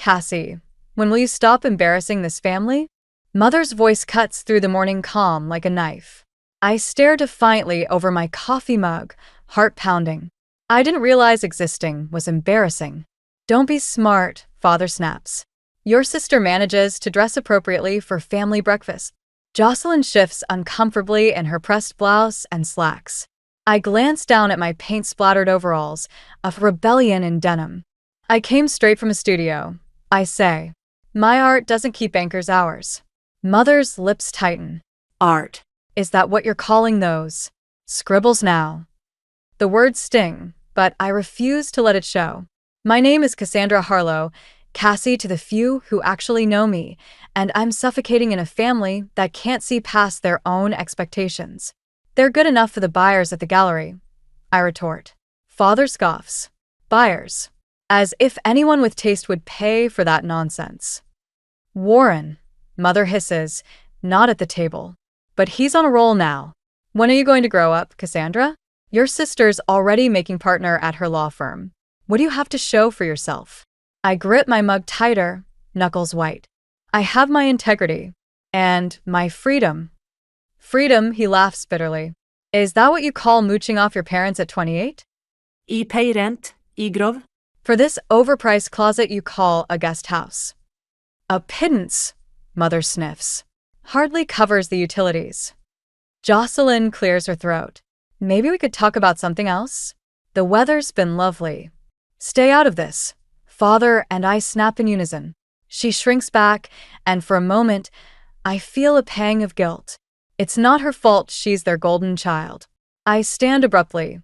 Cassie, when will you stop embarrassing this family? Mother's voice cuts through the morning calm like a knife. I stare defiantly over my coffee mug, heart pounding. I didn't realize existing was embarrassing. Don't be smart, father snaps. Your sister manages to dress appropriately for family breakfast. Jocelyn shifts uncomfortably in her pressed blouse and slacks. I glance down at my paint-splattered overalls, a rebellion in denim. I came straight from a studio, I say. My art doesn't keep anchors hours. Mother's lips tighten. Art. Is that what you're calling those? Scribbles now. The words sting, but I refuse to let it show. My name is Cassandra Harlow, Cassie to the few who actually know me, and I'm suffocating in a family that can't see past their own expectations. They're good enough for the buyers at the gallery, I retort. Father scoffs. Buyers. As if anyone with taste would pay for that nonsense. Warren, Mother hisses, not at the table. But he's on a roll now. When are you going to grow up, Cassandra? Your sister's already making partner at her law firm. What do you have to show for yourself? I grip my mug tighter, knuckles white. I have my integrity. And my freedom. Freedom, he laughs bitterly. Is that what you call mooching off your parents at 28? I pay rent, I grov. For this overpriced closet you call a guest house. A pittance, Mother sniffs. Hardly covers the utilities. Jocelyn clears her throat. Maybe we could talk about something else? The weather's been lovely. Stay out of this. Father and I snap in unison. She shrinks back, and for a moment, I feel a pang of guilt. It's not her fault she's their golden child. I stand abruptly,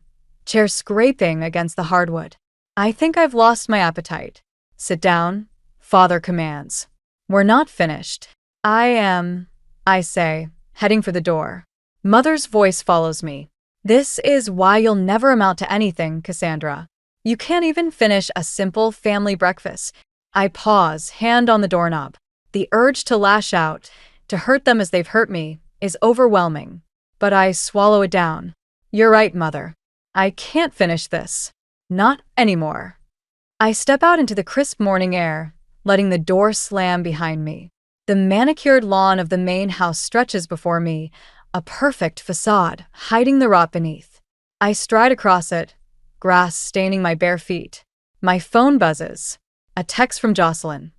chair scraping against the hardwood. I think I've lost my appetite. Sit down, Father commands. We're not finished. I say, heading for the door. Mother's voice follows me. This is why you'll never amount to anything, Cassandra. You can't even finish a simple family breakfast. I pause, hand on the doorknob. The urge to lash out, to hurt them as they've hurt me, is overwhelming. But I swallow it down. You're right, Mother. I can't finish this. Not anymore. I step out into the crisp morning air, letting the door slam behind me. The manicured lawn of the main house stretches before me, a perfect facade, hiding the rot beneath. I stride across it, grass staining my bare feet. My phone buzzes. A text from Jocelyn.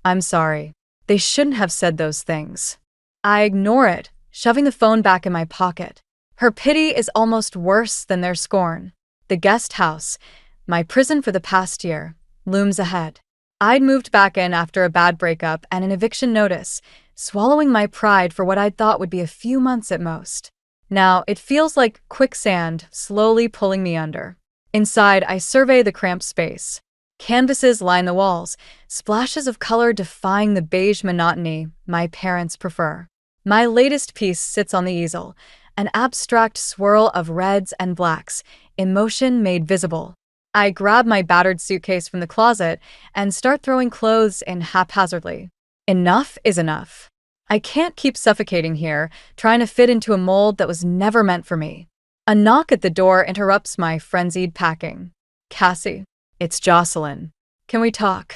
I'm sorry. They shouldn't have said those things. I ignore it, shoving the phone back in my pocket. Her pity is almost worse than their scorn. The guest house, my prison for the past year, looms ahead. I'd moved back in after a bad breakup and an eviction notice, swallowing my pride for what I'd thought would be a few months at most. Now, it feels like quicksand slowly pulling me under. Inside, I survey the cramped space. Canvases line the walls, splashes of color defying the beige monotony my parents prefer. My latest piece sits on the easel, an abstract swirl of reds and blacks, emotion made visible. I grab my battered suitcase from the closet and start throwing clothes in haphazardly. Enough is enough. I can't keep suffocating here, trying to fit into a mold that was never meant for me. A knock at the door interrupts my frenzied packing. Cassie, it's Jocelyn. Can we talk?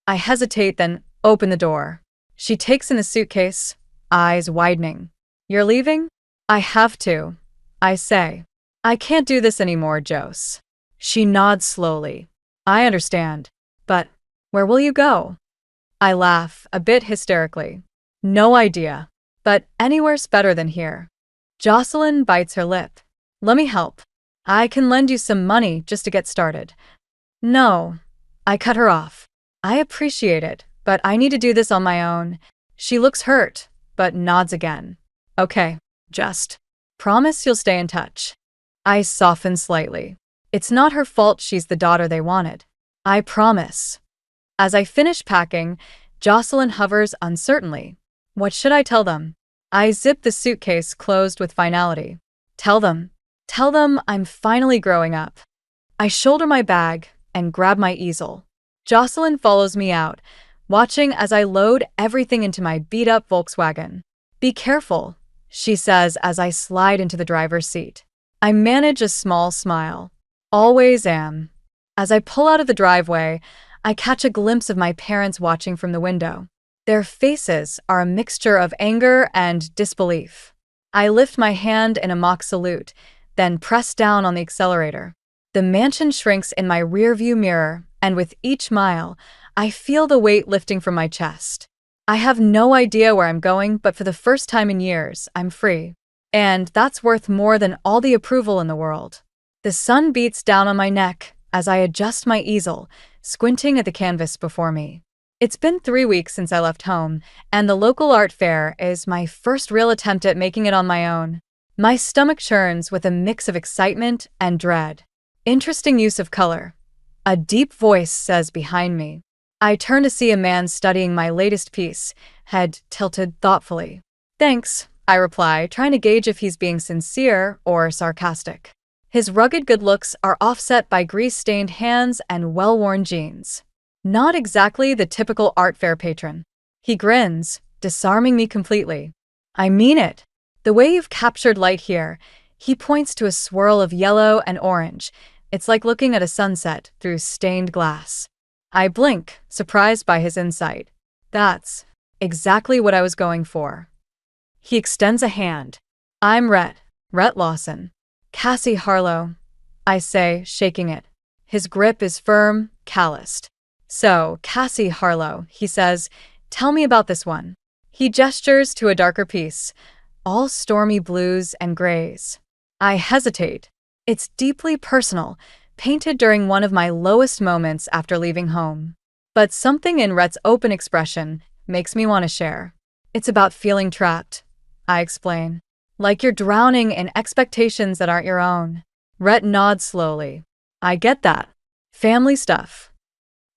I hesitate, then open the door. She takes in the suitcase, eyes widening. You're leaving? I have to, I say. I can't do this anymore, Jose. She nods slowly. I understand. But where will you go? I laugh, a bit hysterically. No idea. But anywhere's better than here. Jocelyn bites her lip. Let me help. I can lend you some money just to get started. No. I cut her off. I appreciate it, but I need to do this on my own. She looks hurt, but nods again. Okay, just promise you'll stay in touch. I soften slightly. It's not her fault she's the daughter they wanted. I promise. As I finish packing, Jocelyn hovers uncertainly. What should I tell them? I zip the suitcase closed with finality. Tell them I'm finally growing up. I shoulder my bag and grab my easel. Jocelyn follows me out, watching as I load everything into my beat-up Volkswagen. Be careful, she says as I slide into the driver's seat. I manage a small smile. Always am. As I pull out of the driveway, I catch a glimpse of my parents watching from the window. Their faces are a mixture of anger and disbelief. I lift my hand in a mock salute, then press down on the accelerator. The mansion shrinks in my rearview mirror, and with each mile, I feel the weight lifting from my chest. I have no idea where I'm going, but for the first time in years, I'm free. And that's worth more than all the approval in the world. The sun beats down on my neck as I adjust my easel, squinting at the canvas before me. It's been 3 weeks since I left home, and the local art fair is my first real attempt at making it on my own. My stomach churns with a mix of excitement and dread. Interesting use of color, a deep voice says behind me. I turn to see a man studying my latest piece, head tilted thoughtfully. Thanks, I reply, trying to gauge if he's being sincere or sarcastic. His rugged good looks are offset by grease-stained hands and well-worn jeans. Not exactly the typical art fair patron. He grins, disarming me completely. I mean it. The way you've captured light here, he points to a swirl of yellow and orange. It's like looking at a sunset through stained glass. I blink, surprised by his insight. That's exactly what I was going for. He extends a hand. I'm Rhett Lawson. Cassie Harlow, I say, shaking it. His grip is firm, calloused. So, Cassie Harlow, he says, tell me about this one. He gestures to a darker piece, all stormy blues and grays. I hesitate. It's deeply personal, painted during one of my lowest moments after leaving home. But something in Rhett's open expression makes me want to share. It's about feeling trapped, I explain. Like you're drowning in expectations that aren't your own. Rhett nods slowly. I get that. Family stuff.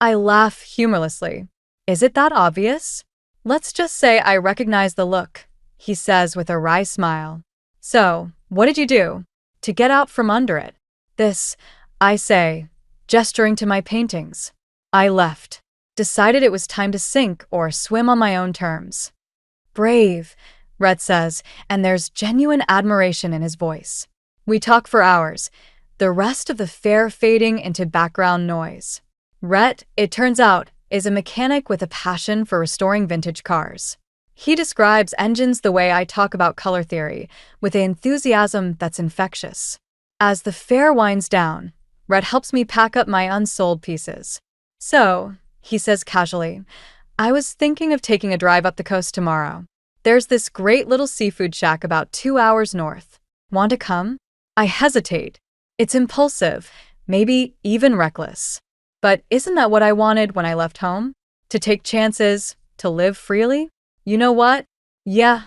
I laugh humorlessly. Is it that obvious? Let's just say I recognize the look, he says with a wry smile. So, what did you do to get out from under it? This, I say, gesturing to my paintings. I left. Decided it was time to sink or swim on my own terms. Brave, Rhett says, and there's genuine admiration in his voice. We talk for hours, the rest of the fair fading into background noise. Rhett, it turns out, is a mechanic with a passion for restoring vintage cars. He describes engines the way I talk about color theory, with the enthusiasm that's infectious. As the fair winds down, Rhett helps me pack up my unsold pieces. So, he says casually, I was thinking of taking a drive up the coast tomorrow. There's this great little seafood shack about 2 hours north. Want to come? I hesitate. It's impulsive, maybe even reckless. But isn't that what I wanted when I left home? To take chances, to live freely? You know what? Yeah,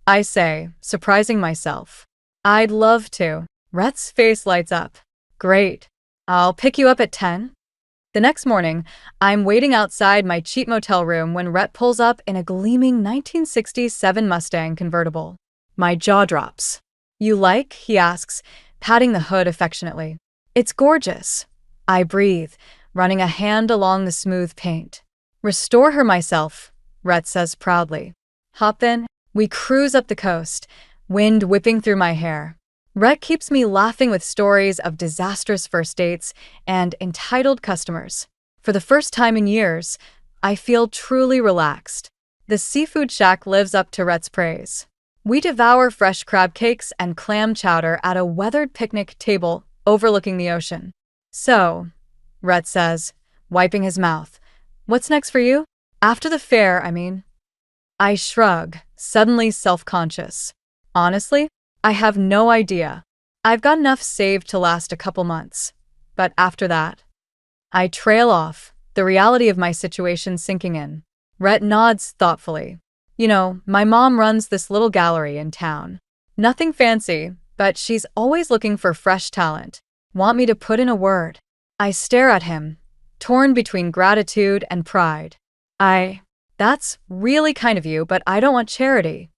I say, surprising myself. I'd love to. Rhett's face lights up. Great. I'll pick you up at 10. The next morning, I'm waiting outside my cheap motel room when Rhett pulls up in a gleaming 1967 Mustang convertible. My jaw drops. You like? He asks, patting the hood affectionately. It's gorgeous. I breathe, running a hand along the smooth paint. Restore her myself, Rhett says proudly. Hop in. We cruise up the coast, wind whipping through my hair. Rhett keeps me laughing with stories of disastrous first dates and entitled customers. For the first time in years, I feel truly relaxed. The seafood shack lives up to Rhett's praise. We devour fresh crab cakes and clam chowder at a weathered picnic table overlooking the ocean. So, Rhett says, wiping his mouth, what's next for you? After the fair, I mean. I shrug, suddenly self-conscious. Honestly, I have no idea. I've got enough saved to last a couple months. But after that, I trail off, the reality of my situation sinking in. Rhett nods thoughtfully. You know, my mom runs this little gallery in town. Nothing fancy, but she's always looking for fresh talent. Want me to put in a word? I stare at him, torn between gratitude and pride. That's really kind of you, but I don't want charity.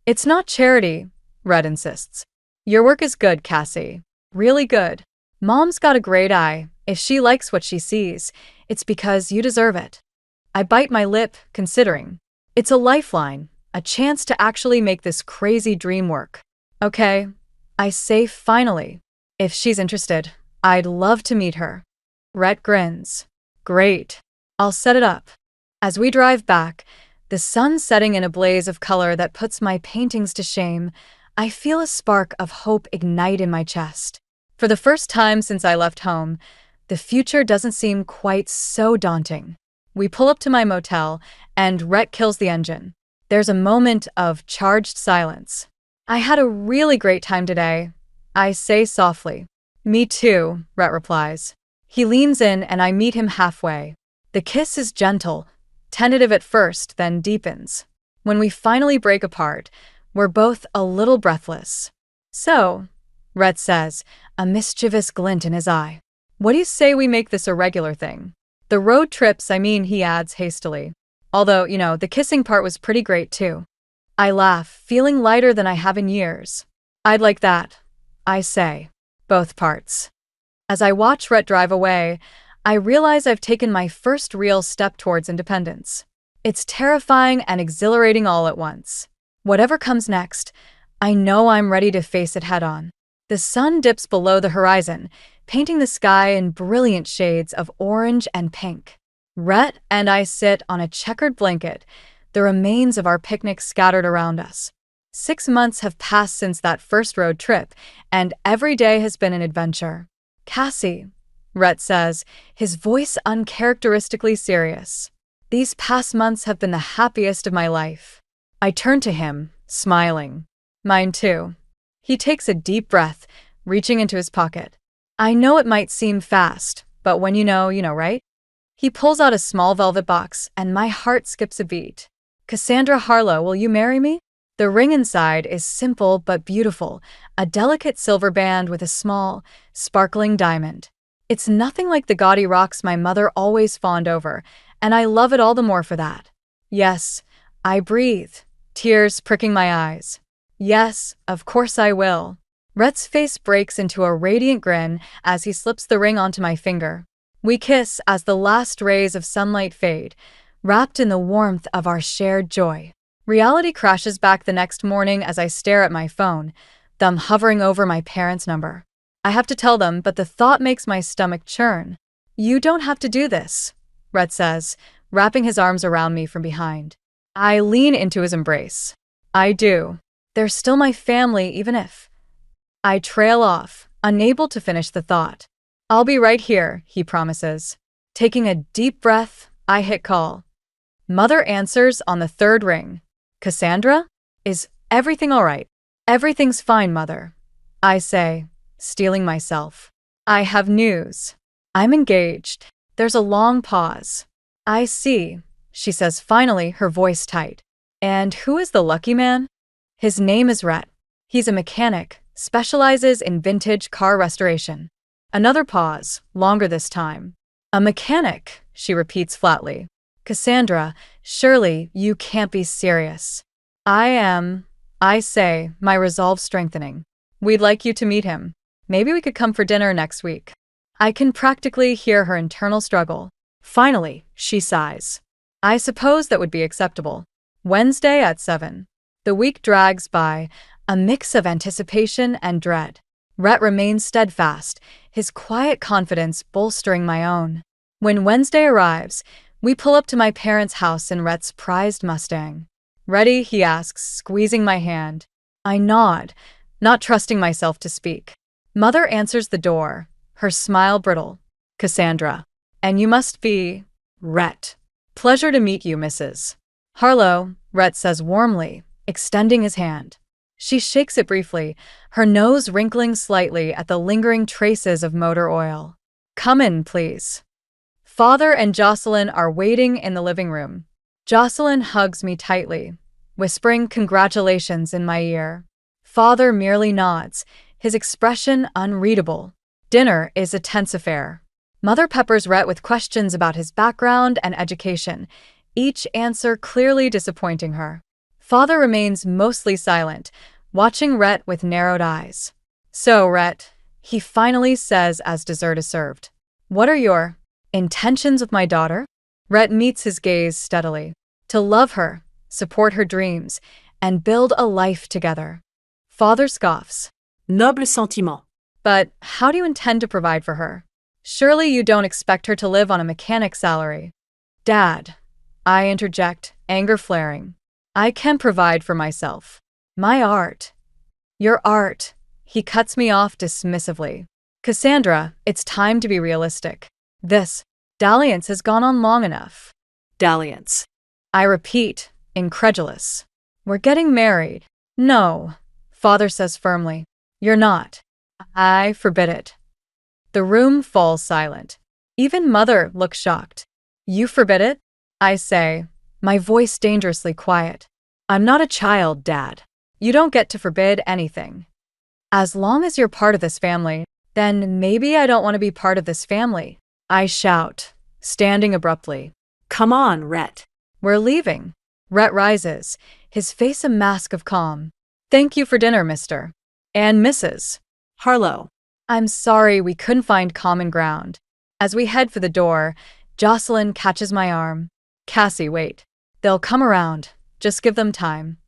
It's not charity, Rhett insists. Your work is good, Cassie. Really good. Mom's got a great eye. If she likes what she sees, it's because you deserve it. I bite my lip, considering. It's a lifeline, a chance to actually make this crazy dream work. Okay, I say finally. If she's interested, I'd love to meet her. Rhett grins. Great. I'll set it up. As we drive back, the sun setting in a blaze of color that puts my paintings to shame, I feel a spark of hope ignite in my chest. For the first time since I left home, the future doesn't seem quite so daunting. We pull up to my motel, and Rhett kills the engine. There's a moment of charged silence. I had a really great time today, I say softly. Me too, Rhett replies. He leans in and I meet him halfway. The kiss is gentle, tentative at first, then deepens. When we finally break apart, we're both a little breathless. So, Rhett says, a mischievous glint in his eye. What do you say we make this a regular thing? The road trips, he adds hastily. Although, the kissing part was pretty great too. I laugh, feeling lighter than I have in years. I'd like that, I say. Both parts. As I watch Rhett drive away, I realize I've taken my first real step towards independence. It's terrifying and exhilarating all at once. Whatever comes next, I know I'm ready to face it head on. The sun dips below the horizon, painting the sky in brilliant shades of orange and pink. Rhett and I sit on a checkered blanket, the remains of our picnic scattered around us. 6 months have passed since that first road trip, and every day has been an adventure. Cassie, Rhett says, his voice uncharacteristically serious. These past months have been the happiest of my life. I turn to him, smiling. Mine too. He takes a deep breath, reaching into his pocket. I know it might seem fast, but when you know, right? He pulls out a small velvet box, and my heart skips a beat. Cassandra Harlow, will you marry me? The ring inside is simple but beautiful, a delicate silver band with a small, sparkling diamond. It's nothing like the gaudy rocks my mother always fawned over, and I love it all the more for that. Yes, I breathe, tears pricking my eyes. Yes, of course I will. Rhett's face breaks into a radiant grin as he slips the ring onto my finger. We kiss as the last rays of sunlight fade, wrapped in the warmth of our shared joy. Reality crashes back the next morning as I stare at my phone, thumb hovering over my parents' number. I have to tell them, but the thought makes my stomach churn. You don't have to do this, Rhett says, wrapping his arms around me from behind. I lean into his embrace. I do. They're still my family, even if... I trail off, unable to finish the thought. I'll be right here, he promises. Taking a deep breath, I hit call. Mother answers on the third ring. Cassandra? Is everything all right? Everything's fine, Mother, I say, steeling myself. I have news. I'm engaged. There's a long pause. I see, she says finally, her voice tight. And who is the lucky man? His name is Rhett. He's a mechanic, specializes in vintage car restoration. Another pause, longer this time. A mechanic, she repeats flatly. Cassandra, surely you can't be serious. I am, I say, my resolve strengthening. We'd like you to meet him. Maybe we could come for dinner next week. I can practically hear her internal struggle. Finally, she sighs. I suppose that would be acceptable. Wednesday at 7. The week drags by, a mix of anticipation and dread. Rhett remains steadfast, his quiet confidence bolstering my own. When Wednesday arrives, we pull up to my parents' house in Rhett's prized Mustang. Ready? He asks, squeezing my hand. I nod, not trusting myself to speak. Mother answers the door, her smile brittle. Cassandra. And you must be... Rhett. Pleasure to meet you, Mrs. Harlow, Rhett says warmly, extending his hand. She shakes it briefly, her nose wrinkling slightly at the lingering traces of motor oil. Come in, please. Father and Jocelyn are waiting in the living room. Jocelyn hugs me tightly, whispering congratulations in my ear. Father merely nods, his expression unreadable. Dinner is a tense affair. Mother peppers Rhett with questions about his background and education, each answer clearly disappointing her. Father remains mostly silent, watching Rhett with narrowed eyes. So, Rhett, he finally says as dessert is served. What are your intentions with my daughter? Rhett meets his gaze steadily. To love her, support her dreams, and build a life together. Father scoffs. Noble sentiment. But how do you intend to provide for her? Surely you don't expect her to live on a mechanic's salary. Dad, I interject, anger flaring. I can provide for myself. My art. Your art. He cuts me off dismissively. Cassandra, it's time to be realistic. This dalliance has gone on long enough. Dalliance. I repeat, incredulous. We're getting married. No, Father says firmly. You're not. I forbid it. The room falls silent. Even Mother looks shocked. You forbid it? I say, my voice dangerously quiet. I'm not a child, Dad. You don't get to forbid anything. As long as you're part of this family, then maybe I don't want to be part of this family. I shout, standing abruptly. Come on, Rhett. We're leaving. Rhett rises, his face a mask of calm. Thank you for dinner, Mr. and Mrs. Harlow. I'm sorry we couldn't find common ground. As we head for the door, Jocelyn catches my arm. Cassie, wait. They'll come around. Just give them time.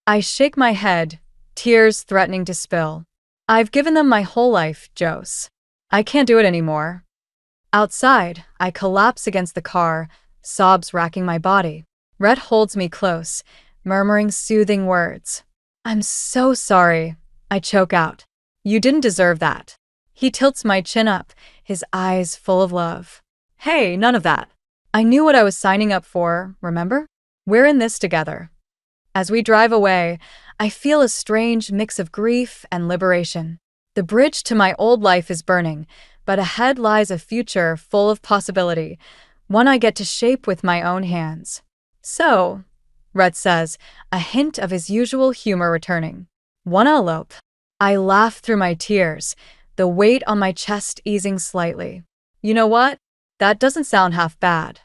I shake my head, tears threatening to spill. I've given them my whole life, Jose. I can't do it anymore. Outside, I collapse against the car, sobs racking my body. Rhett holds me close, murmuring soothing words. I'm so sorry, I choke out. You didn't deserve that. He tilts my chin up, his eyes full of love. Hey, none of that. I knew what I was signing up for, remember? We're in this together. As we drive away, I feel a strange mix of grief and liberation. The bridge to my old life is burning, but ahead lies a future full of possibility, one I get to shape with my own hands. So, Rhett says, a hint of his usual humor returning. Wanna elope? I laugh through my tears, the weight on my chest easing slightly. You know what? That doesn't sound half bad.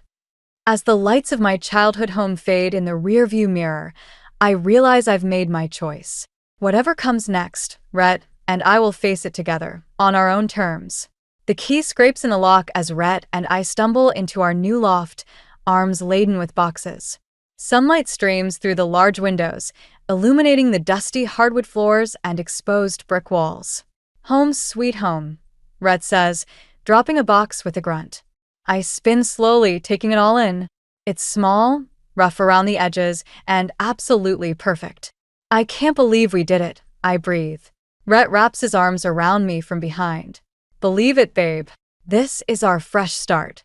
As the lights of my childhood home fade in the rearview mirror, I realize I've made my choice. Whatever comes next, Rhett and I will face it together, on our own terms. The key scrapes in the lock as Rhett and I stumble into our new loft, arms laden with boxes. Sunlight streams through the large windows, illuminating the dusty hardwood floors and exposed brick walls. Home sweet home, Rhett says, dropping a box with a grunt. I spin slowly, taking it all in. It's small, rough around the edges, and absolutely perfect. I can't believe we did it, I breathe. Rhett wraps his arms around me from behind. Believe it, babe. This is our fresh start.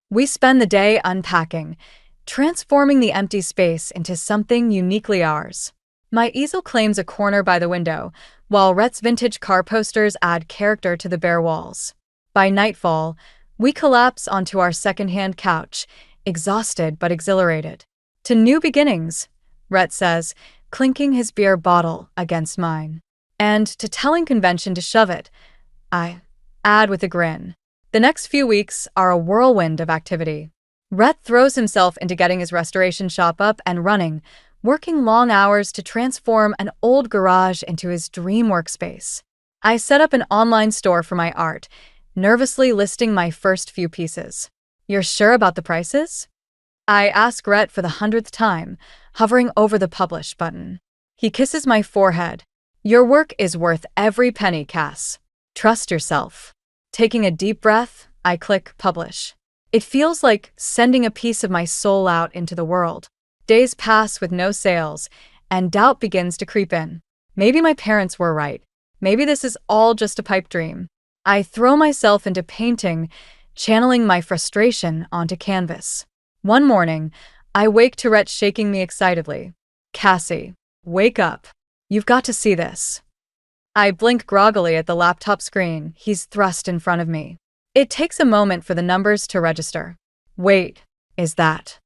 We spend the day unpacking, transforming the empty space into something uniquely ours. My easel claims a corner by the window, while Rhett's vintage car posters add character to the bare walls. By nightfall, we collapse onto our second-hand couch, exhausted but exhilarated. To new beginnings, Rhett says, clinking his beer bottle against mine. And to telling convention to shove it, I add with a grin. The next few weeks are a whirlwind of activity. Rhett throws himself into getting his restoration shop up and running, working long hours to transform an old garage into his dream workspace. I set up an online store for my art, nervously listing my first few pieces. You're sure about the prices? I ask Rhett for the 100th time, hovering over the publish button. He kisses my forehead. Your work is worth every penny, Cass. Trust yourself. Taking a deep breath, I click publish. It feels like sending a piece of my soul out into the world. Days pass with no sales, and doubt begins to creep in. Maybe my parents were right. Maybe this is all just a pipe dream. I throw myself into painting, channeling my frustration onto canvas. One morning, I wake to Rhett shaking me excitedly. Cassie, wake up. You've got to see this. I blink groggily at the laptop screen he's thrust in front of me. It takes a moment for the numbers to register. Wait, is that?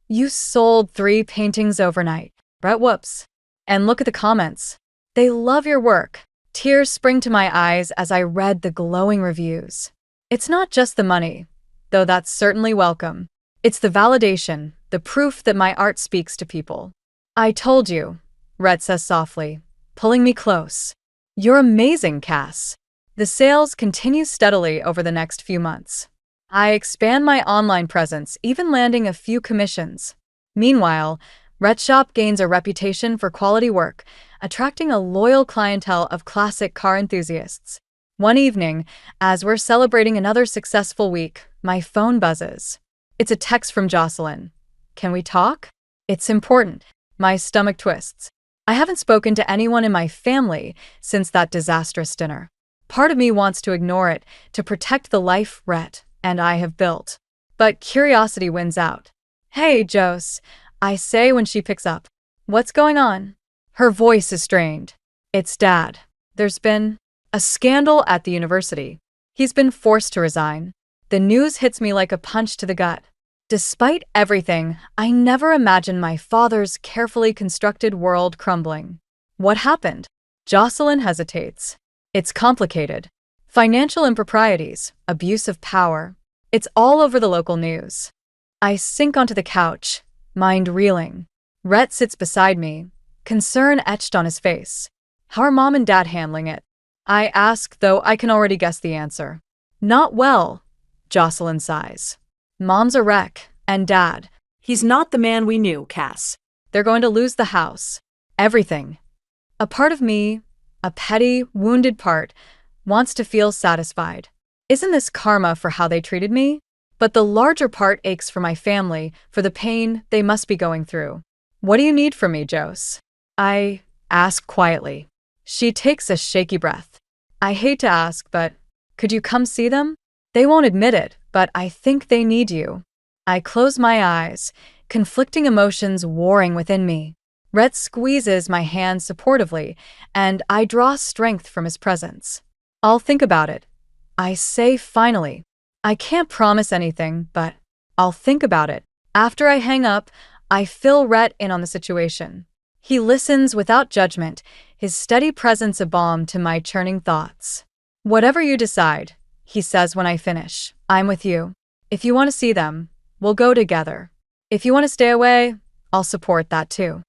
You sold 3 paintings overnight. Rhett whoops. And look at the comments. They love your work. Tears spring to my eyes as I read the glowing reviews. It's not just the money, though that's certainly welcome. It's the validation, the proof that my art speaks to people. I told you, Rhett says softly, pulling me close. You're amazing, Cass. The sales continue steadily over the next few months. I expand my online presence, even landing a few commissions. Meanwhile, Rhett's shop gains a reputation for quality work, attracting a loyal clientele of classic car enthusiasts. One evening, as we're celebrating another successful week, my phone buzzes. It's a text from Jocelyn. Can we talk? It's important. My stomach twists. I haven't spoken to anyone in my family since that disastrous dinner. Part of me wants to ignore it to protect the life Rhett and I have built. But curiosity wins out. Hey, Jose, I say when she picks up. What's going on? Her voice is strained. It's Dad. There's been a scandal at the university. He's been forced to resign. The news hits me like a punch to the gut. Despite everything, I never imagined my father's carefully constructed world crumbling. What happened? Jocelyn hesitates. It's complicated. Financial improprieties, abuse of power. It's all over the local news. I sink onto the couch, mind reeling. Rhett sits beside me, concern etched on his face. How are Mom and Dad handling it? I ask, though I can already guess the answer. Not well, Jocelyn sighs. Mom's a wreck, and Dad. He's not the man we knew, Cass. They're going to lose the house. Everything. A part of me, a petty, wounded part, wants to feel satisfied. Isn't this karma for how they treated me? But the larger part aches for my family, for the pain they must be going through. What do you need from me, Jose? I ask quietly. She takes a shaky breath. I hate to ask, but could you come see them? They won't admit it, but I think they need you. I close my eyes, conflicting emotions warring within me. Rhett squeezes my hand supportively, and I draw strength from his presence. I'll think about it. I say finally. I can't promise anything, but I'll think about it. After I hang up, I fill Rhett in on the situation. He listens without judgment, his steady presence a balm to my churning thoughts. Whatever you decide, he says when I finish, I'm with you. If you want to see them, we'll go together. If you want to stay away, I'll support that too.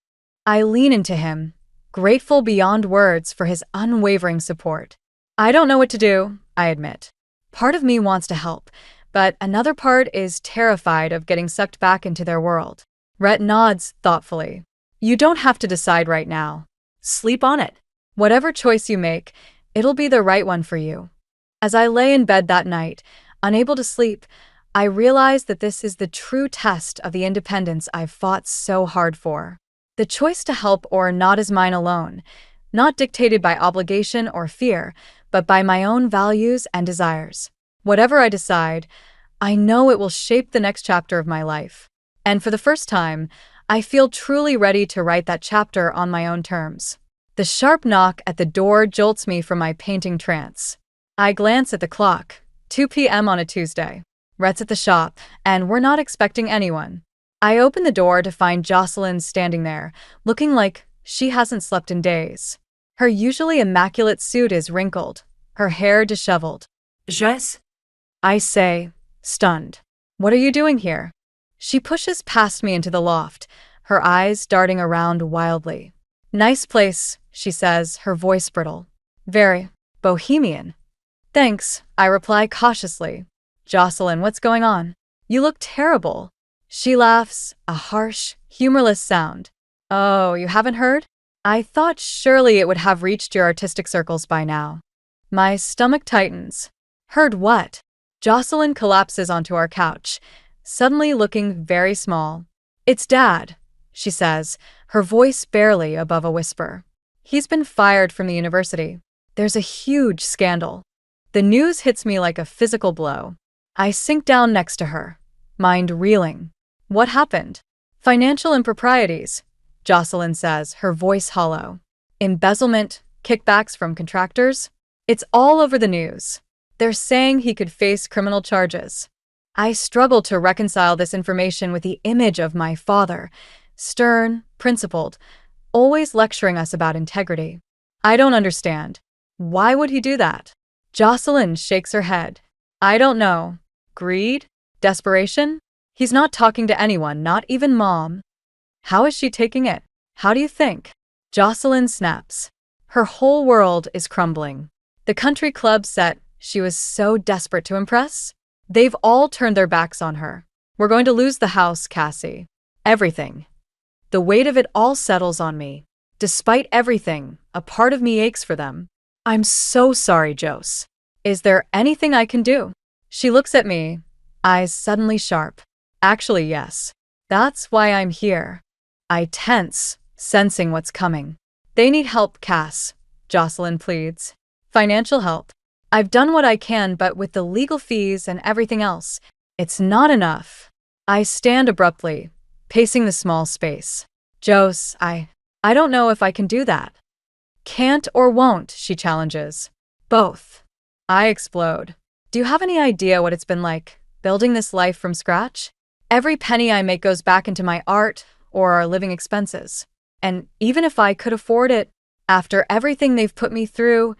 I lean into him, grateful beyond words for his unwavering support. I don't know what to do, I admit. Part of me wants to help, but another part is terrified of getting sucked back into their world. Rhett nods thoughtfully. You don't have to decide right now. Sleep on it. Whatever choice you make, it'll be the right one for you. As I lay in bed that night, unable to sleep, I realize that this is the true test of the independence I've fought so hard for. The choice to help or not is mine alone, not dictated by obligation or fear, but by my own values and desires. Whatever I decide, I know it will shape the next chapter of my life. And for the first time, I feel truly ready to write that chapter on my own terms. The sharp knock at the door jolts me from my painting trance. I glance at the clock, 2 p.m. on a Tuesday. Rhett's at the shop, and we're not expecting anyone. I open the door to find Jocelyn standing there, looking like she hasn't slept in days. Her usually immaculate suit is wrinkled, her hair disheveled. Jess? I say, stunned. What are you doing here? She pushes past me into the loft, her eyes darting around wildly. Nice place, she says, her voice brittle. Very bohemian. Thanks, I reply cautiously. Jocelyn, what's going on? You look terrible. She laughs, a harsh, humorless sound. Oh, you haven't heard? I thought surely it would have reached your artistic circles by now. My stomach tightens. Heard what? Jocelyn collapses onto our couch, suddenly looking very small. It's Dad, she says, her voice barely above a whisper. He's been fired from the university. There's a huge scandal. The news hits me like a physical blow. I sink down next to her, mind reeling. What happened? Financial improprieties, Jocelyn says, her voice hollow. Embezzlement, kickbacks from contractors. It's all over the news. They're saying he could face criminal charges. I struggle to reconcile this information with the image of my father, stern, principled, always lecturing us about integrity. I don't understand. Why would he do that? Jocelyn shakes her head. I don't know. Greed? Desperation? He's not talking to anyone, not even Mom. How is she taking it? How do you think? Jocelyn snaps. Her whole world is crumbling. The country club set she was so desperate to impress? They've all turned their backs on her. We're going to lose the house, Cassie. Everything. The weight of it all settles on me. Despite everything, a part of me aches for them. I'm so sorry, Jose. Is there anything I can do? She looks at me, eyes suddenly sharp. Actually, yes. That's why I'm here. I tense, sensing what's coming. They need help, Cass, Jocelyn pleads. Financial help. I've done what I can, but with the legal fees and everything else, it's not enough. I stand abruptly, pacing the small space. Jose, I don't know if I can do that. Can't or won't, she challenges. Both. I explode. Do you have any idea what it's been like, building this life from scratch? Every penny I make goes back into my art or our living expenses. And even if I could afford it, after everything they've put me through,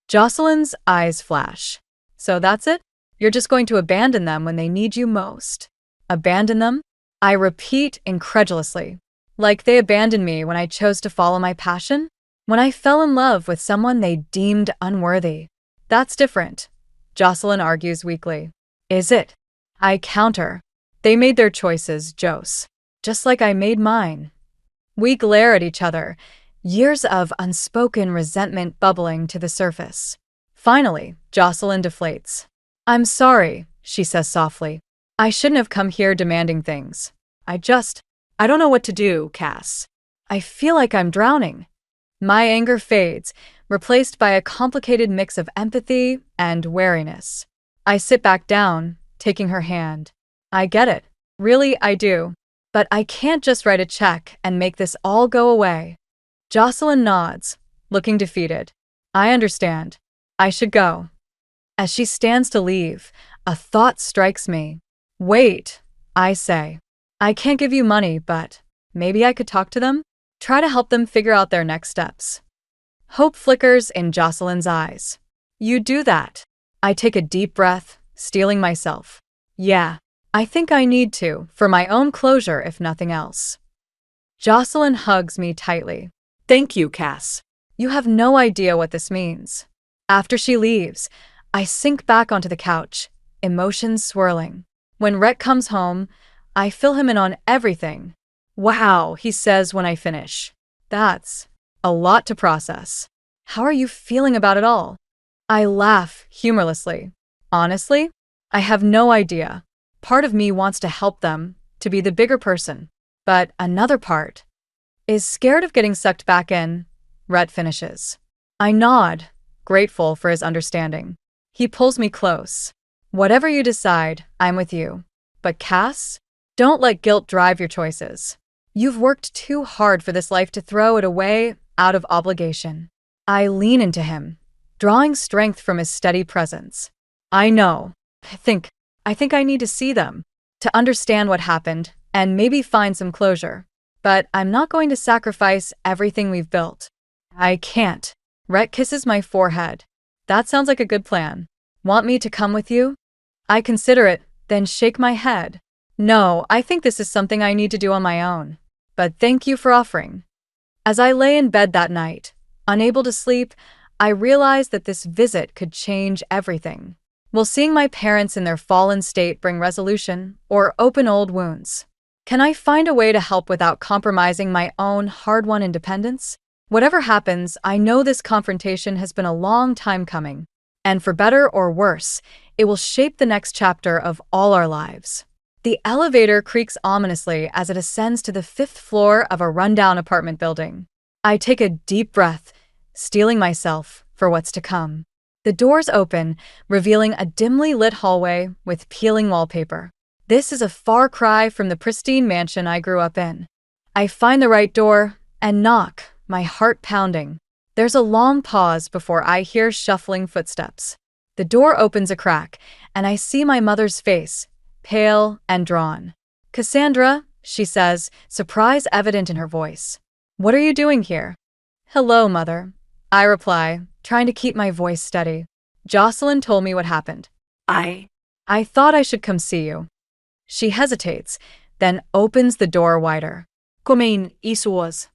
Jocelyn's eyes flash. So that's it? You're just going to abandon them when they need you most. Abandon them? I repeat incredulously. Like they abandoned me when I chose to follow my passion? When I fell in love with someone they deemed unworthy? That's different, Jocelyn argues weakly. Is it? I counter. They made their choices, Jose. Just like I made mine. We glare at each other, years of unspoken resentment bubbling to the surface. Finally, Jocelyn deflates. I'm sorry, she says softly. I shouldn't have come here demanding things. I don't know what to do, Cass. I feel like I'm drowning. My anger fades, replaced by a complicated mix of empathy and wariness. I sit back down, taking her hand. I get it. Really, I do. But I can't just write a check and make this all go away. Jocelyn nods, looking defeated. I understand. I should go. As she stands to leave, a thought strikes me. Wait, I say. I can't give you money, but maybe I could talk to them? Try to help them figure out their next steps. Hope flickers in Jocelyn's eyes. You do that. I take a deep breath, steeling myself. Yeah, I think I need to, for my own closure if nothing else. Jocelyn hugs me tightly. Thank you, Cass. You have no idea what this means. After she leaves, I sink back onto the couch, emotions swirling. When Rhett comes home, I fill him in on everything. Wow, he says when I finish. That's a lot to process. How are you feeling about it all? I laugh humorlessly. Honestly, I have no idea. Part of me wants to help them, to be the bigger person. But another part is scared of getting sucked back in, Rhett finishes. I nod, grateful for his understanding. He pulls me close. Whatever you decide, I'm with you. But Cass, don't let guilt drive your choices. You've worked too hard for this life to throw it away out of obligation. I lean into him, drawing strength from his steady presence. I know. I think I need to see them, to understand what happened, and maybe find some closure. But I'm not going to sacrifice everything we've built. I can't. Rhett kisses my forehead. That sounds like a good plan. Want me to come with you? I consider it, then shake my head. No, I think this is something I need to do on my own. But thank you for offering. As I lay in bed that night, unable to sleep, I realized that this visit could change everything. Will seeing my parents in their fallen state bring resolution or open old wounds? Can I find a way to help without compromising my own hard-won independence? Whatever happens, I know this confrontation has been a long time coming, and for better or worse, it will shape the next chapter of all our lives. The elevator creaks ominously as it ascends to the 5th floor of a rundown apartment building. I take a deep breath, steeling myself for what's to come. The doors open, revealing a dimly lit hallway with peeling wallpaper. This is a far cry from the pristine mansion I grew up in. I find the right door and knock, my heart pounding. There's a long pause before I hear shuffling footsteps. The door opens a crack, and I see my mother's face, pale and drawn. Cassandra, she says, surprise evident in her voice. What are you doing here? Hello, Mother, I reply, trying to keep my voice steady. Jocelyn told me what happened. I thought I should come see you. She hesitates, then opens the door wider. Isso was.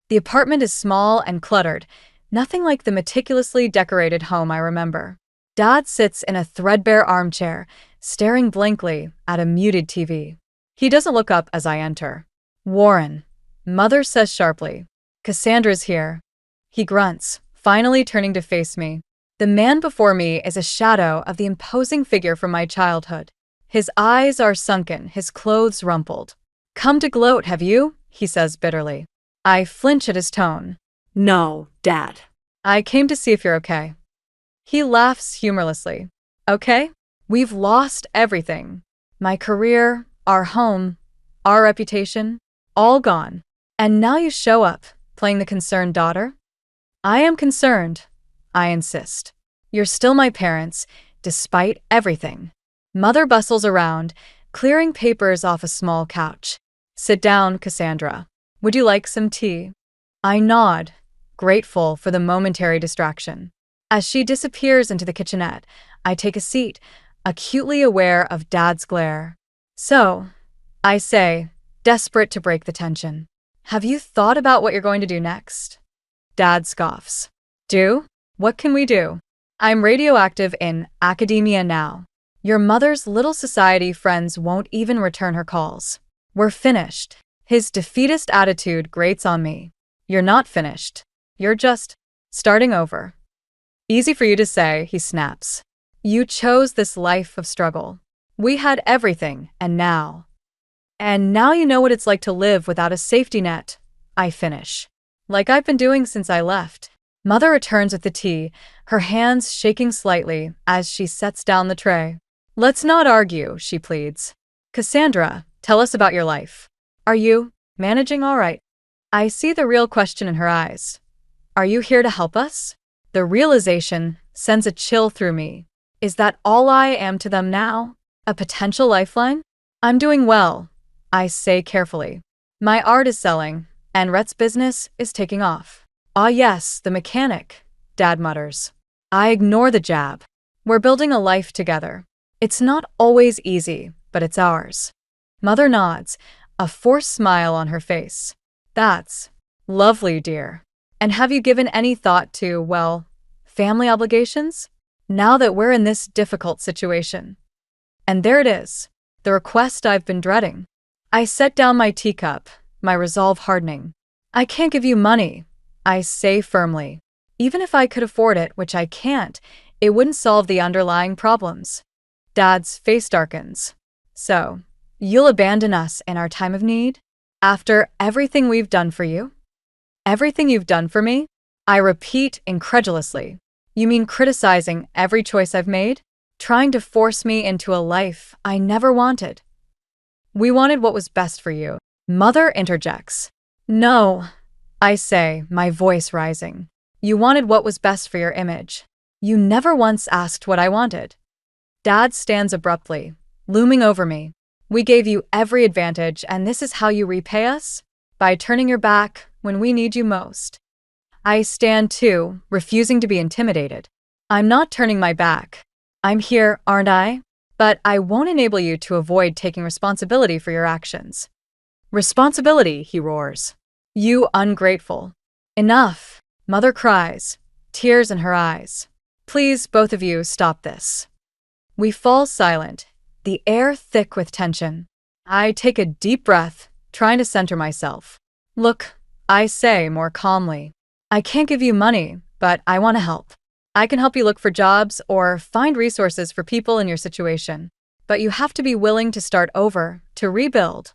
The apartment is small and cluttered, nothing like the meticulously decorated home I remember. Dad sits in a threadbare armchair, staring blankly at a muted TV. He doesn't look up as I enter. Warren, Mother says sharply. Cassandra's here. He grunts, finally turning to face me. The man before me is a shadow of the imposing figure from my childhood. His eyes are sunken, his clothes rumpled. "Come to gloat, have you?" he says bitterly. I flinch at his tone. No, Dad. "I came to see if you're okay." He laughs humorlessly. "Okay? We've lost everything. My career, our home, our reputation, all gone. And now you show up, playing the concerned daughter?" "I am concerned," I insist. "You're still my parents, despite everything." Mother bustles around, clearing papers off a small couch. "Sit down, Cassandra. Would you like some tea?" I nod, grateful for the momentary distraction. As she disappears into the kitchenette, I take a seat, acutely aware of Dad's glare. "So," I say, desperate to break the tension, "have you thought about what you're going to do next?" Dad scoffs. "Do? What can we do? I'm radioactive in academia now. Your mother's little society friends won't even return her calls. We're finished." His defeatist attitude grates on me. "You're not finished. You're just starting over." "Easy for you to say," he snaps. "You chose this life of struggle. We had everything, and now you know what it's like to live without a safety net," I finish. "Like I've been doing since I left." Mother returns with the tea, her hands shaking slightly as she sets down the tray. "Let's not argue," she pleads. "Cassandra, tell us about your life. Are you managing all right?" I see the real question in her eyes. "Are you here to help us?" The realization sends a chill through me. Is that all I am to them now? A potential lifeline? "I'm doing well," I say carefully. "My art is selling, and Rhett's business is taking off." "Ah yes, the mechanic," Dad mutters. I ignore the jab. "We're building a life together. It's not always easy, but it's ours." Mother nods, a forced smile on her face. "That's lovely, dear. And have you given any thought to, well, family obligations? Now that we're in this difficult situation." And there it is, the request I've been dreading. I set down my teacup, my resolve hardening. "I can't give you money," I say firmly. "Even if I could afford it, which I can't, it wouldn't solve the underlying problems." Dad's face darkens. "So, you'll abandon us in our time of need? After everything we've done for you?" "Everything you've done for me?" I repeat incredulously. "You mean criticizing every choice I've made? Trying to force me into a life I never wanted?" "We wanted what was best for you." Mother interjects. "No," I say, my voice rising. "You wanted what was best for your image. You never once asked what I wanted." Dad stands abruptly, looming over me. "We gave you every advantage, and this is how you repay us? By turning your back when we need you most." I stand too, refusing to be intimidated. "I'm not turning my back. I'm here, aren't I? But I won't enable you to avoid taking responsibility for your actions." "Responsibility," he roars. "You ungrateful." "Enough," Mother cries, tears in her eyes. "Please, both of you, stop this." We fall silent, the air thick with tension. I take a deep breath, trying to center myself. "Look," I say more calmly. "I can't give you money, but I want to help. I can help you look for jobs or find resources for people in your situation. But you have to be willing to start over, to rebuild."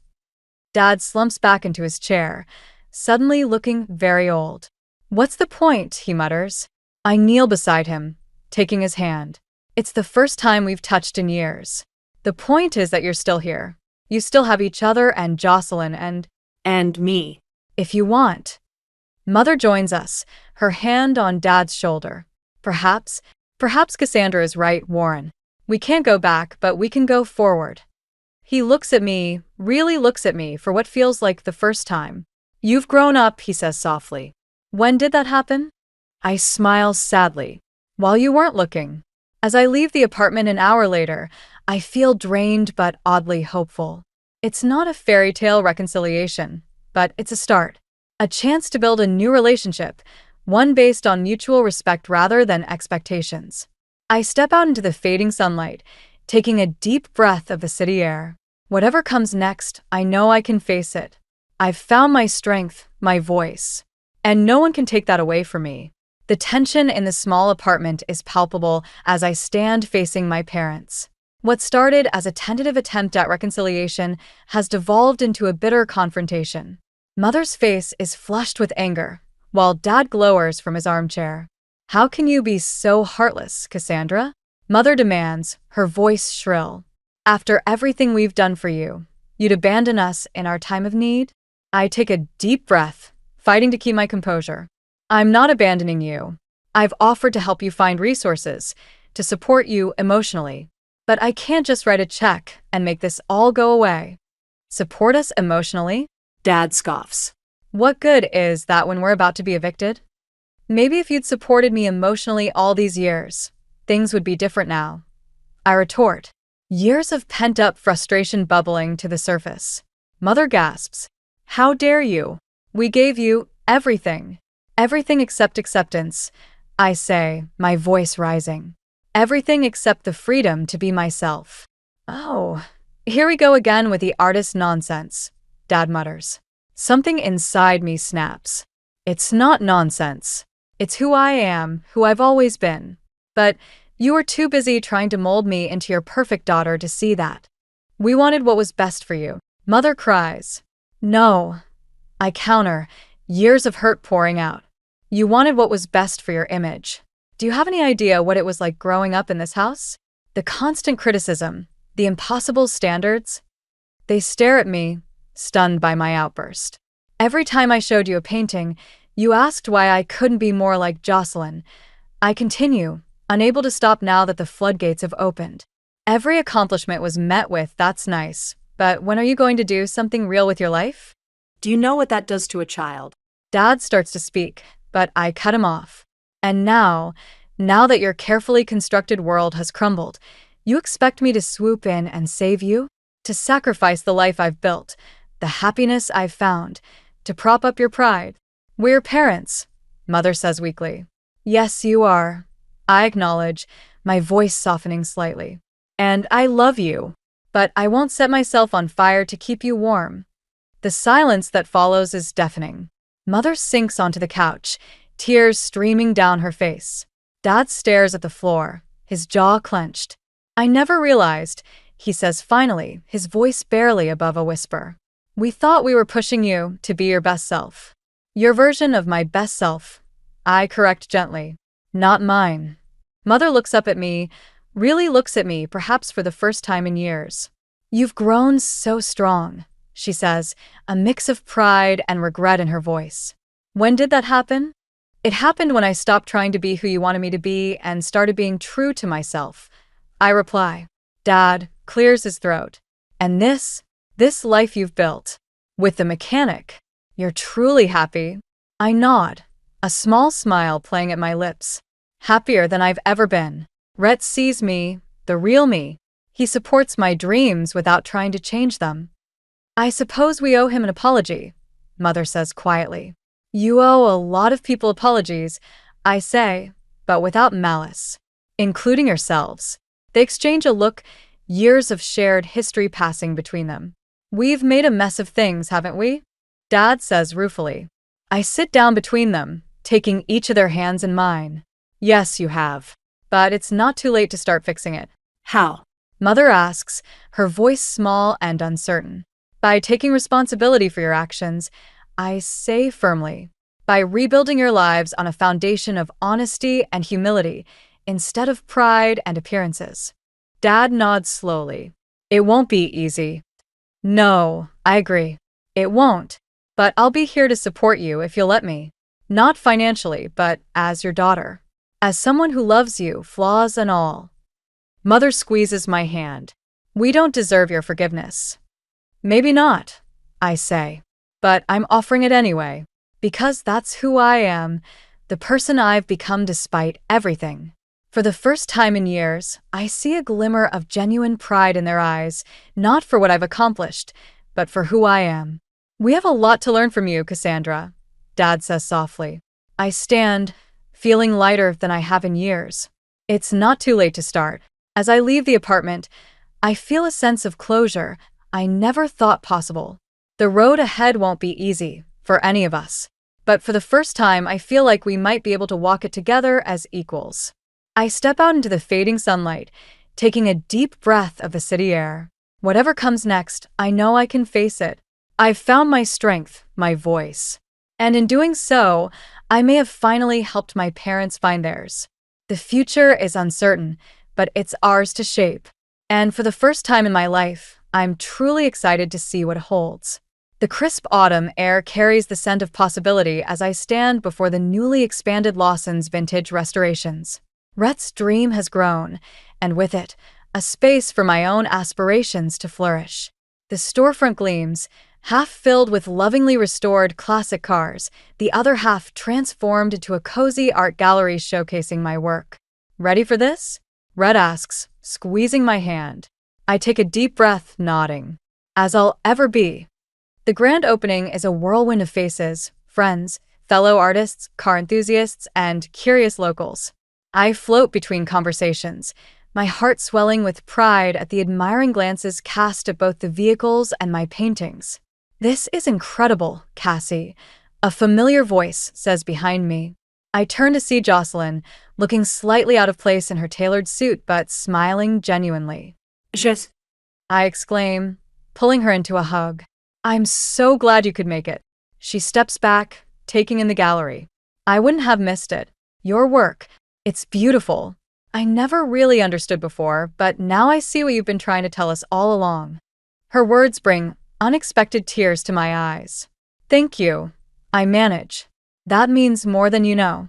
Dad slumps back into his chair, suddenly looking very old. "What's the point?" he mutters. I kneel beside him, taking his hand. "It's the first time we've touched in years. The point is that you're still here. You still have each other and Jocelyn And me. if you want." Mother joins us, her hand on Dad's shoulder. Perhaps Cassandra is right, Warren. We can't go back, but we can go forward." He looks at me, really looks at me for what feels like the first time. "You've grown up," he says softly. "When did that happen?" I smile sadly. "While you weren't looking." As I leave the apartment an hour later, I feel drained but oddly hopeful. It's not a fairy tale reconciliation, but it's a start. A chance to build a new relationship, one based on mutual respect rather than expectations. I step out into the fading sunlight, taking a deep breath of the city air. Whatever comes next, I know I can face it. I've found my strength, my voice. And no one can take that away from me. The tension in the small apartment is palpable as I stand facing my parents. What started as a tentative attempt at reconciliation has devolved into a bitter confrontation. Mother's face is flushed with anger, while Dad glowers from his armchair. How can you be so heartless, Cassandra? Mother demands, her voice shrill. After everything we've done for you, you'd abandon us in our time of need? I take a deep breath, fighting to keep my composure. I'm not abandoning you. I've offered to help you find resources, to support you emotionally. But I can't just write a check and make this all go away. Support us emotionally? Dad scoffs. What good is that when we're about to be evicted? Maybe if you'd supported me emotionally all these years, things would be different now. I retort, years of pent-up frustration bubbling to the surface. Mother gasps, how dare you? We gave you everything. Everything except acceptance, I say, my voice rising. Everything except the freedom to be myself. Oh, here we go again with the artist nonsense, Dad mutters. Something inside me snaps. It's not nonsense. It's who I am, who I've always been. But you were too busy trying to mold me into your perfect daughter to see that. We wanted what was best for you. Mother cries. No. I counter, years of hurt pouring out. You wanted what was best for your image. Do you have any idea what it was like growing up in this house? The constant criticism, the impossible standards? They stare at me, stunned by my outburst. Every time I showed you a painting, you asked why I couldn't be more like Jocelyn. I continue, unable to stop now that the floodgates have opened. Every accomplishment was met with, that's nice, but when are you going to do something real with your life? Do you know what that does to a child? Dad starts to speak, but I cut him off. And now that your carefully constructed world has crumbled, you expect me to swoop in and save you? To sacrifice the life I've built, the happiness I've found, to prop up your pride? We're parents, Mother says weakly. Yes, you are. I acknowledge, my voice softening slightly. And I love you, but I won't set myself on fire to keep you warm. The silence that follows is deafening. Mother sinks onto the couch, tears streaming down her face. Dad stares at the floor, his jaw clenched. I never realized, he says finally, his voice barely above a whisper. We thought we were pushing you to be your best self. Your version of my best self. I correct gently. Not mine. Mother looks up at me, really looks at me, perhaps for the first time in years. You've grown so strong, she says, a mix of pride and regret in her voice. When did that happen? It happened when I stopped trying to be who you wanted me to be and started being true to myself. I reply. Dad clears his throat. And this life you've built, with the mechanic, you're truly happy? I nod, a small smile playing at my lips. Happier than I've ever been. Rhett sees me, the real me. He supports my dreams without trying to change them. I suppose we owe him an apology, Mother says quietly. You owe a lot of people apologies, I say, but without malice. Including yourselves. They exchange a look, years of shared history passing between them. We've made a mess of things, haven't we? Dad says ruefully. I sit down between them, taking each of their hands in mine. Yes, you have. But it's not too late to start fixing it. How? Mother asks, her voice small and uncertain. By taking responsibility for your actions, I say firmly, by rebuilding your lives on a foundation of honesty and humility instead of pride and appearances. Dad nods slowly. It won't be easy. No, I agree. It won't. But I'll be here to support you if you'll let me. Not financially, but as your daughter. As someone who loves you, flaws and all. Mother squeezes my hand. We don't deserve your forgiveness. Maybe not, I say. But I'm offering it anyway, because that's who I am, the person I've become despite everything. For the first time in years, I see a glimmer of genuine pride in their eyes, not for what I've accomplished, but for who I am. We have a lot to learn from you, Cassandra, Dad says softly. I stand, feeling lighter than I have in years. It's not too late to start. As I leave the apartment, I feel a sense of closure I never thought possible. The road ahead won't be easy, for any of us. But for the first time, I feel like we might be able to walk it together as equals. I step out into the fading sunlight, taking a deep breath of the city air. Whatever comes next, I know I can face it. I've found my strength, my voice. And in doing so, I may have finally helped my parents find theirs. The future is uncertain, but it's ours to shape. And for the first time in my life, I'm truly excited to see what it holds. The crisp autumn air carries the scent of possibility as I stand before the newly expanded Lawson's vintage restorations. Rhett's dream has grown, and with it, a space for my own aspirations to flourish. The storefront gleams, half filled with lovingly restored classic cars, the other half transformed into a cozy art gallery showcasing my work. Ready for this? Rhett asks, squeezing my hand. I take a deep breath, nodding. As I'll ever be. The grand opening is a whirlwind of faces, friends, fellow artists, car enthusiasts, and curious locals. I float between conversations, my heart swelling with pride at the admiring glances cast at both the vehicles and my paintings. "This is incredible, Cassie," a familiar voice says behind me. I turn to see Jocelyn, looking slightly out of place in her tailored suit but smiling genuinely. Just. I exclaim, pulling her into a hug. "I'm so glad you could make it." She steps back, taking in the gallery. "I wouldn't have missed it. Your work, it's beautiful. I never really understood before, but now I see what you've been trying to tell us all along." Her words bring unexpected tears to my eyes. "Thank you," I manage. "That means more than you know."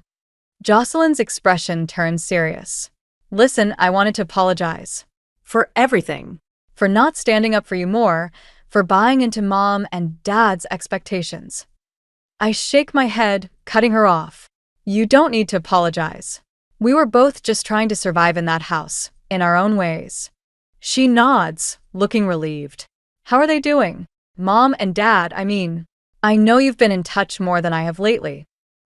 Jocelyn's expression turns serious. "Listen, I wanted to apologize. For everything. For not standing up for you more, for buying into Mom and Dad's expectations." I shake my head, cutting her off. "You don't need to apologize. We were both just trying to survive in that house, in our own ways." She nods, looking relieved. "How are they doing? Mom and Dad, I mean. I know you've been in touch more than I have lately."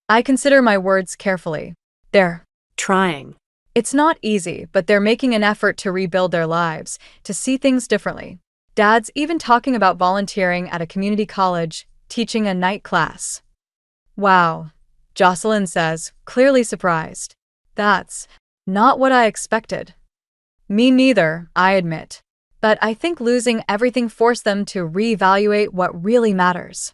I consider my words carefully. "They're Trying. It's not easy, but they're making an effort to rebuild their lives, to see things differently. Dad's even talking about volunteering at a community college, teaching a night class." "Wow," Jocelyn says, clearly surprised. "That's not what I expected." "Me neither," I admit. "But I think losing everything forced them to reevaluate what really matters."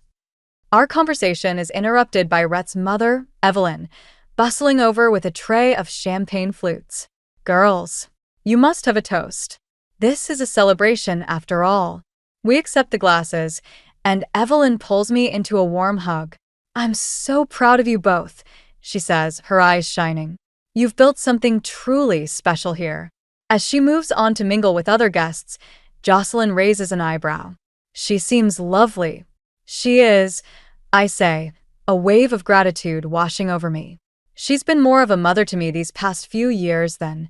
Our conversation is interrupted by Rhett's mother, Evelyn, bustling over with a tray of champagne flutes. "Girls, you must have a toast. This is a celebration after all." We accept the glasses, and Evelyn pulls me into a warm hug. "I'm so proud of you both," she says, her eyes shining. "You've built something truly special here." As she moves on to mingle with other guests, Jocelyn raises an eyebrow. "She seems lovely." "She is," I say, a wave of gratitude washing over me. "She's been more of a mother to me these past few years than—"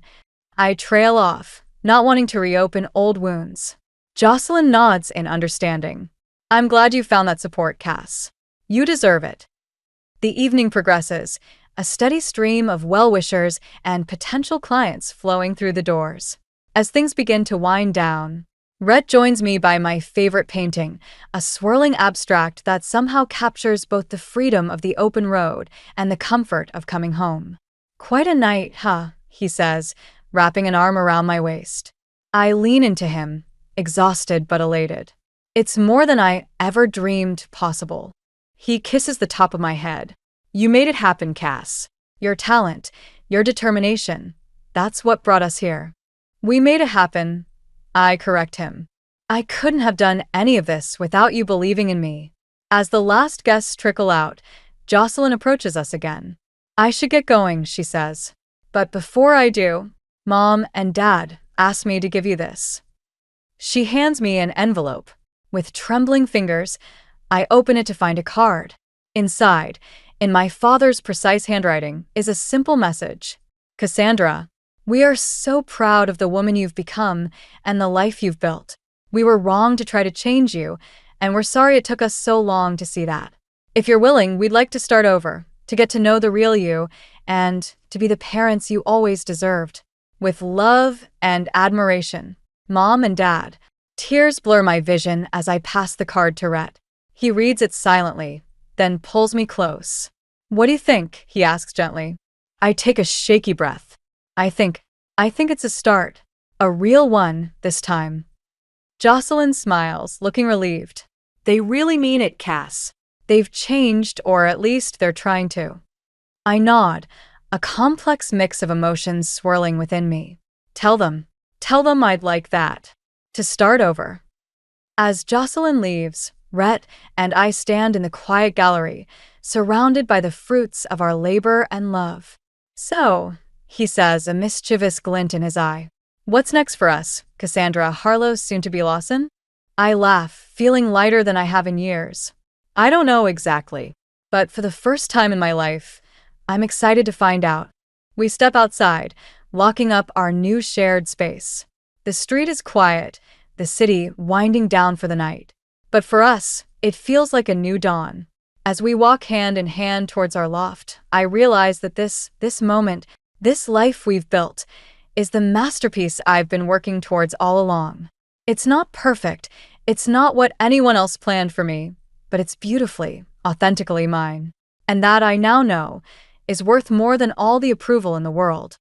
I trail off, not wanting to reopen old wounds. Jocelyn nods in understanding. "I'm glad you found that support, Cass. You deserve it." The evening progresses, a steady stream of well-wishers and potential clients flowing through the doors. As things begin to wind down, Rhett joins me by my favorite painting, a swirling abstract that somehow captures both the freedom of the open road and the comfort of coming home. "Quite a night, huh?" he says, wrapping an arm around my waist. I lean into him, exhausted but elated. "It's more than I ever dreamed possible." He kisses the top of my head. "You made it happen, Cass. Your talent, your determination, that's what brought us here." "We made it happen," I correct him. "I couldn't have done any of this without you believing in me." As the last guests trickle out, Jocelyn approaches us again. "I should get going," she says. "But before I do, Mom and Dad asked me to give you this." She hands me an envelope. With trembling fingers, I open it to find a card. Inside, in my father's precise handwriting, is a simple message. "Cassandra, we are so proud of the woman you've become and the life you've built. We were wrong to try to change you, and we're sorry it took us so long to see that. If you're willing, we'd like to start over, to get to know the real you, and to be the parents you always deserved. With love and admiration, Mom and Dad." Tears blur my vision as I pass the card to Rhett. He reads it silently, then pulls me close. "What do you think?" he asks gently. I take a shaky breath. I think it's a start. A real one, this time. Jocelyn smiles, looking relieved. They really mean it, Cass. They've changed, or at least they're trying to. I nod, a complex mix of emotions swirling within me. Tell them I'd like that. To start over. As Jocelyn leaves, Rhett and I stand in the quiet gallery, surrounded by the fruits of our labor and love. So, he says, a mischievous glint in his eye. What's next for us, Cassandra Harlow's soon-to-be Lawson? I laugh, feeling lighter than I have in years. I don't know exactly, but for the first time in my life, I'm excited to find out. We step outside, locking up our new shared space. The street is quiet, the city winding down for the night. But for us, it feels like a new dawn. As we walk hand in hand towards our loft, I realize that this moment, this life we've built, is the masterpiece I've been working towards all along. It's not perfect, it's not what anyone else planned for me, but it's beautifully, authentically mine. And that I now know is worth more than all the approval in the world.